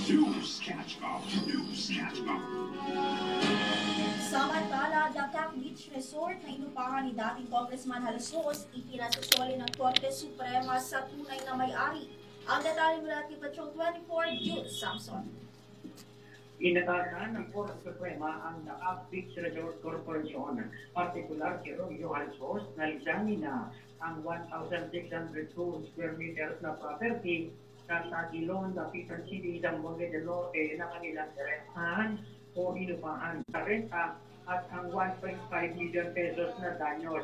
News catch up. News catch up. Samantala, Dakak Beach Resort na inupahan ni dating Congressman Halasos, ipinasasoli ng Korte Suprema sa tunay na may-ari. Ang detalye mula kay Patrol 24, Jules Samson. Inatasan ng Korte Suprema ang Dakak Beach Resort Corporation, partikular kay Romeo Halasos, na lisanin na ang 1,602 square meters na property sa Tagilon, Dapitan City, Zamboanga del Norte na kanilang direktahan o inupahan sa renta at ang 1.5 million pesos na danyos.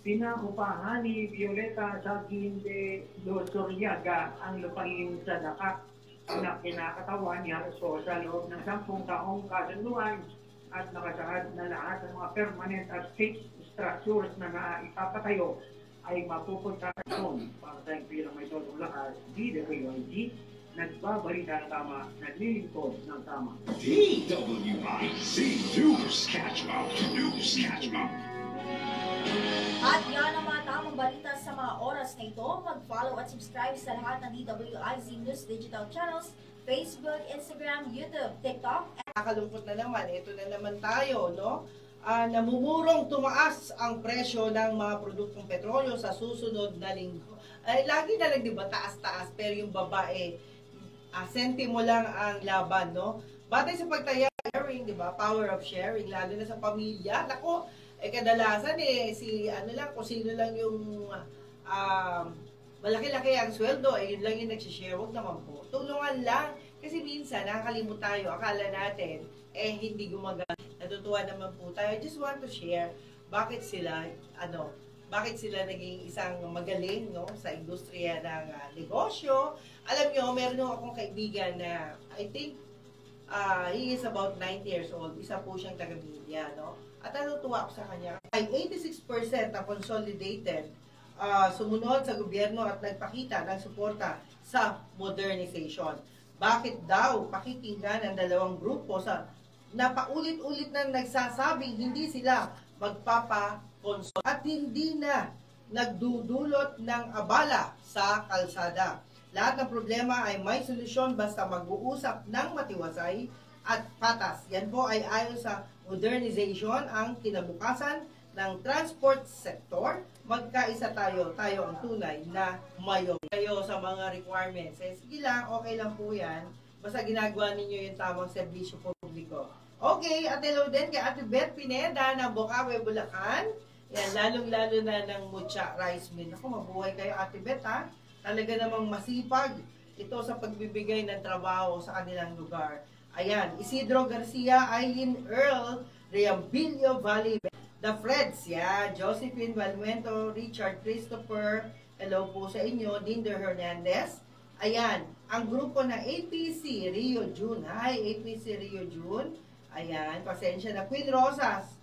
Pinaupahan ni Violeta Sagin de Losoriaga ang lupain sa Dakak na kinakatawan ni Halasos sa loob ng 10 taong kasunduan at nakasaad na lahat ng mga permanent at fixed structures na naipapatayo ay mapupunta doon. Para sa impirang may totong lakas, DWIG, nagbabalita ng tama, naglilingkod ng tama. DWIC News catch up. News catch up. At yan ang mga tamang balita sa mga oras na ito. Mag-follow at subscribe sa lahat ng DWIZ News digital channels, Facebook, Instagram, YouTube, TikTok. Nakakalungkot na naman, ito na naman tayo, no? Namumurong tumaas ang presyo ng mga produktong petrolyo sa susunod na linggo. Lagi na lang, di ba, taas-taas, pero yung babae, sentimo lang ang laban, no? Batay sa pagtaya, sharing, di ba? Power of sharing, lalo na sa pamilya. Nako, kadalasan kung sino lang yung malaki-laki ang sweldo, yun lang yung nagsishare. Huwag naman po. Tulungan lang. Kasi minsan, nakakalimut tayo, akala natin, hindi gumagana. Natutuwa naman po tayo. I just want to share bakit sila naging isang magaling, no, sa industriya ng negosyo. Alam nyo, meron akong kaibigan na, I think, he is about 90 years old. Isa po siyang taga-media, no? At natutuwa ako sa kanya. Ay 86% na consolidated sumunod sa gobyerno at nagpakita ng suporta sa modernization. Bakit daw pakikinggan ang dalawang grupo sa napaulit-ulit na nagsasabing hindi sila magpapakonsol at hindi na nagdudulot ng abala sa kalsada. Lahat ng problema ay may solusyon basta mag-uusap ng matiwasay at patas. Yan po ay ayon sa modernization ang kinabukasan ng transport sector. Magkaisa tayo ang tunay na mayor. Kayo sa mga requirements. Sige lang, okay lang po yan. Basta ginagawa ninyo yung tamang serbisyo publiko. Okay, at hello din kay Ate Beth Pineda ng Bocaue, Bulacan. Yan, lalong-lalo na ng Mucha Rice Mill. Ako, mabuhay kayo Ate Beth, ha? Talaga namang masipag ito sa pagbibigay ng trabaho sa kanilang lugar. Ayan, Isidro Garcia, Eileen Earl, Riambilio Valley, The Freds, Josephine Valmuento, Richard Christopher, hello po sa inyo, Dinder Hernandez. Ayan, ang grupo na APC Rio June, hi APC Rio June. Ayan, pasensya na. Queen Rosas,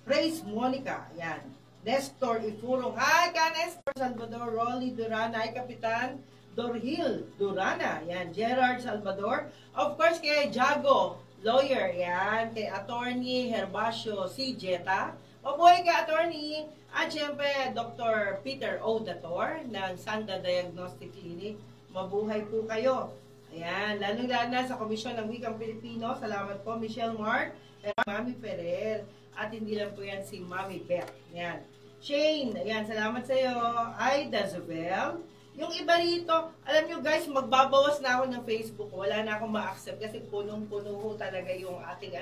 Praise Monica, ayan. Nestor Ifurong, hi ka Nestor Salvador, Rolly Durana, hi Kapitan Dorhil Durana, yan, Gerard Salvador, of course kay Jago, lawyer, yan, kay Attorney Herbacio C. Jetta, mabuhay ka Attorney, at syempre Dr. Peter O. Dator ng Sanda Diagnostic Clinic, mabuhay po kayo. Ayan, lalong-lalo na sa Komisyon ng Wikang Pilipino, salamat po Michelle Mark, Mami Ferrer, at hindi lang po yan si Mami Beth, yan. Shane, ayan, salamat sa iyo. Aida Zubel. Yung iba rito, alam nyo guys, magbabawas na ako ng Facebook. Wala na akong ma-accept kasi punong-puno talaga yung ating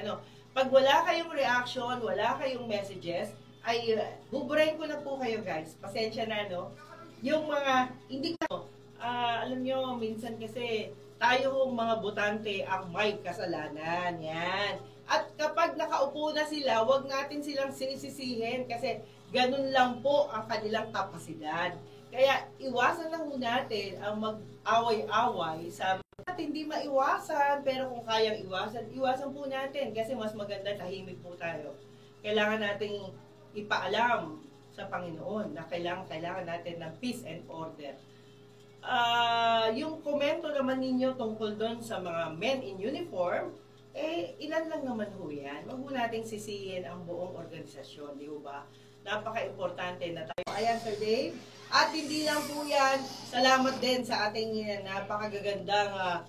Pag wala kayong reaction, wala kayong messages, ay buburahin ko na po kayo guys. Pasensya na, no? Yung mga, hindi alam nyo, minsan kasi tayo mga botante ang may kasalanan. Yan. At kapag nakaupo na sila, wag natin silang sinisisihin kasi ganun lang po ang kanilang kapasidad. Kaya iwasan lang po natin ang mag-away-away sa at hindi maiwasan, pero kung kayang iwasan po natin kasi mas maganda tahimik po tayo. Kailangan nating ipaalam sa Panginoon na kailangan natin ng peace and order. Yung komento naman ninyo tungkol doon sa mga men in uniform, ilan lang naman ho yan. Wag mo nating sisihin ang buong organisasyon, di ba? Napaka-importante na tayo. Ayan, Sir Dave. At hindi lang po yan, salamat din sa ating napakagagandang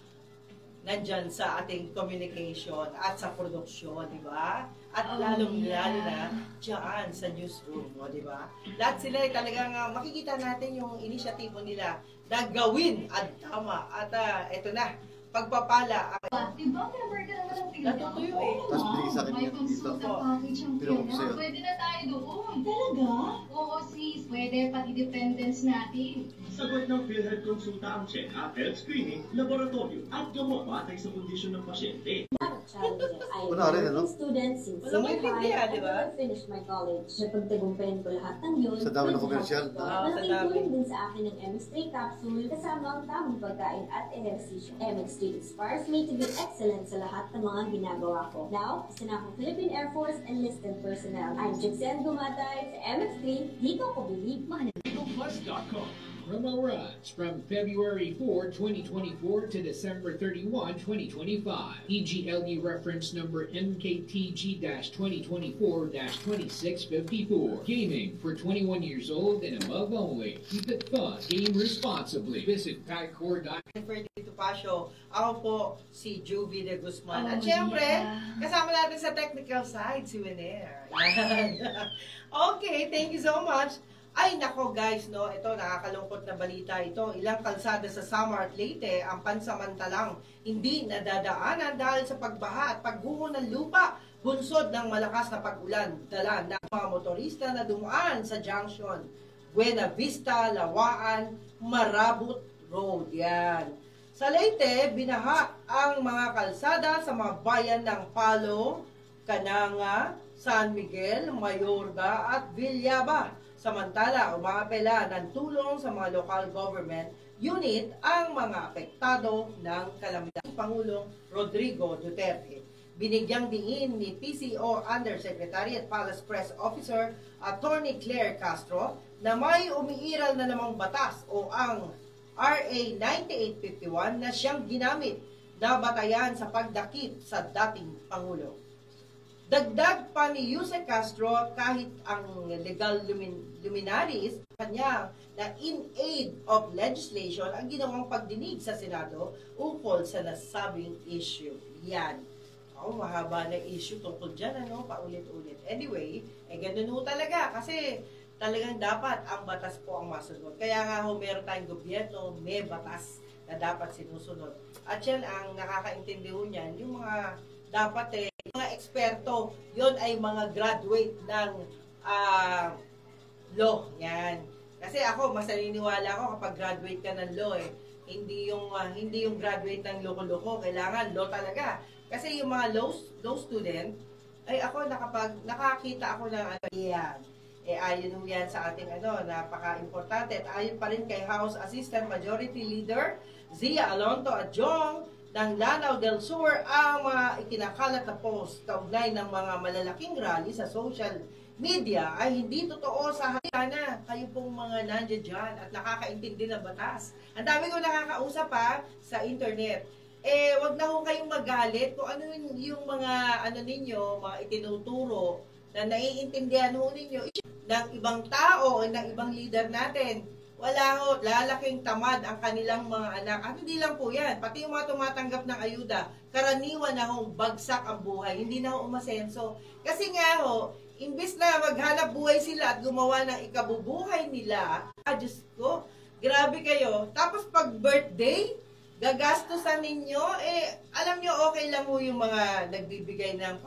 nandyan sa ating communication at sa produksyon, di ba? At lalong-lalo na dyan sa newsroom, di ba? Lahat sila talagang makikita natin yung inisyatibo nila na gawin at tama. At eto na, pagpapala. Diba, member ka naman ng Pila? Natutuyo eh. Tapos binigay sa akin May yan consulta dito. package ang Pinako ko Pila. sa'yo. Pwede na tayo doon. Talaga? Oo, sis. Pwede, pati dependence natin. Sagot ng PhilHealth Consulta ang check-up, health screening, laboratorio, at gamot batay sa kondisyon ng pasyente. Challenges. I Wala rin, ano? was a student since Walang senior maintindi, high di ba? until I finished my college. Napagtagumpayan ko lahat ng yun. Sa dami ng with commercial. help of God. Sa Malaking dami. tulong din sa akin ng MX3 capsule kasama ang tamang pagkain at ehersisyo. MX3 inspires me to be excellent sa lahat ng mga ginagawa ko. Now, isa na akong Philippine Air Force enlisted personnel. I'm Jixen Gumatay sa MX3. Dito ko believe mahal. Plus.com. Promo runs from February 4, 2024 to December 31, 2025. EGLE reference number MKTG-2024-2654. Gaming for 21 years old and above only. Keep it fun. Game responsibly. Visit PACCOR.com. Dito Pasio, ako po si Juvie de Guzman. At Oh, syempre, yeah. kasama natin sa technical side si Winer. Okay, thank you so much. Ay nako guys, no, ito nakakalungkot na balita ito. Ilang kalsada sa Samar at Leyte ang pansamantalang hindi nadadaanan dahil sa pagbaha at pagguho ng lupa, bunsod ng malakas na pag-ulan, dala ng mga motorista na dumaan sa junction Buena Vista, Lawaan, Marabut Road. Yan. Sa Leyte, binaha ang mga kalsada sa mga bayan ng Palo, Cananga, San Miguel, Mayorga at Villaba. Samantala, umaapela ng tulong sa mga local government unit ang mga apektado ng kalamidad. Pangulong Rodrigo Duterte. Binigyang diin ni PCO Undersecretary at Palace Press Officer Attorney Claire Castro na may umiiral na namang batas o ang RA 9851 na siyang ginamit na batayan sa pagdakip sa dating Pangulo. Dagdag pa ni Jose Castro kahit ang legal luminaries kanya na in aid of legislation ang ginawang pagdinig sa Senado ukol sa nasabing issue. Yan. Mahaba na issue tungkol dyan, ano, paulit-ulit. Anyway, ganun ho talaga kasi talagang dapat ang batas po ang masunod. Kaya nga ho, meron tayong gobyerno, may batas na dapat sinusunod. At yan ang nakakaintindi ho niyan, yung mga dapat mga eksperto, yon ay mga graduate ng law. Yan. Kasi ako, mas naniniwala ako kapag graduate ka ng law hindi yung graduate ng loko-loko, kailangan law talaga. Kasi yung mga law student, ay ako nakakita ako ng yan. Ayon ho yan sa ating napaka-importante. At ayon pa rin kay House Assistant Majority Leader Zia Alonto Adjong ng Lanao del Sur ang mga ikinakalat na post kaugnay ng mga malalaking rally sa social media ay hindi totoo sa na kayo pong mga nandiyan dyan at nakakaintindi ng batas. Ang dami ko nakakausap sa internet. Wag na ho kayong magalit kung ano yung mga ninyo, mga itinuturo na naiintindihan ho ninyo ng ibang tao o ng ibang leader natin. Wala ho, lalaking tamad ang kanilang mga anak. At hindi lang po yan, pati yung mga tumatanggap ng ayuda, karaniwan na hong bagsak ang buhay, hindi na ho umasenso. Kasi nga ho, imbis na maghanap buhay sila at gumawa ng ikabubuhay nila, Diyos ko, grabe kayo. Tapos pag birthday, gagastusan ninyo, alam nyo okay lang ho yung mga nagbibigay ng